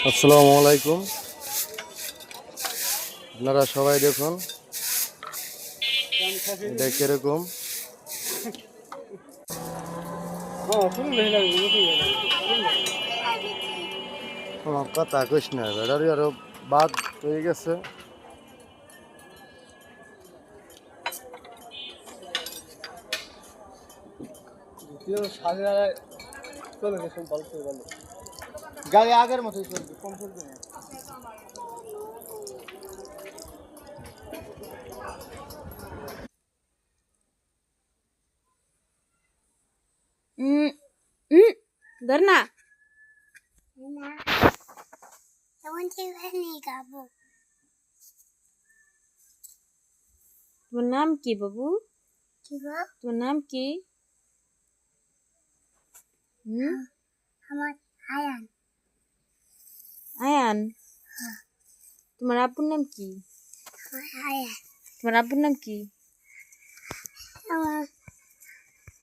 আসসালামু আলাইকুম। আপনারা সবাই দেখুন এটা কিরকম। কথা কইস না, ব্যাটারি আরো বাদ হয়ে গেছে। গাড়ি আগের মতোই চলবে, কম চলবে না। Mm, mm, ধর না। না, এমন চিকেন খাবো। তোমার নাম কি বাবু? কি গো? তোমার নাম কি? আমার আয়ান। আয়ান। তোমার আব্বুর নাম কি? আমার আয়ান। তোমার আব্বুর নাম কি? আমার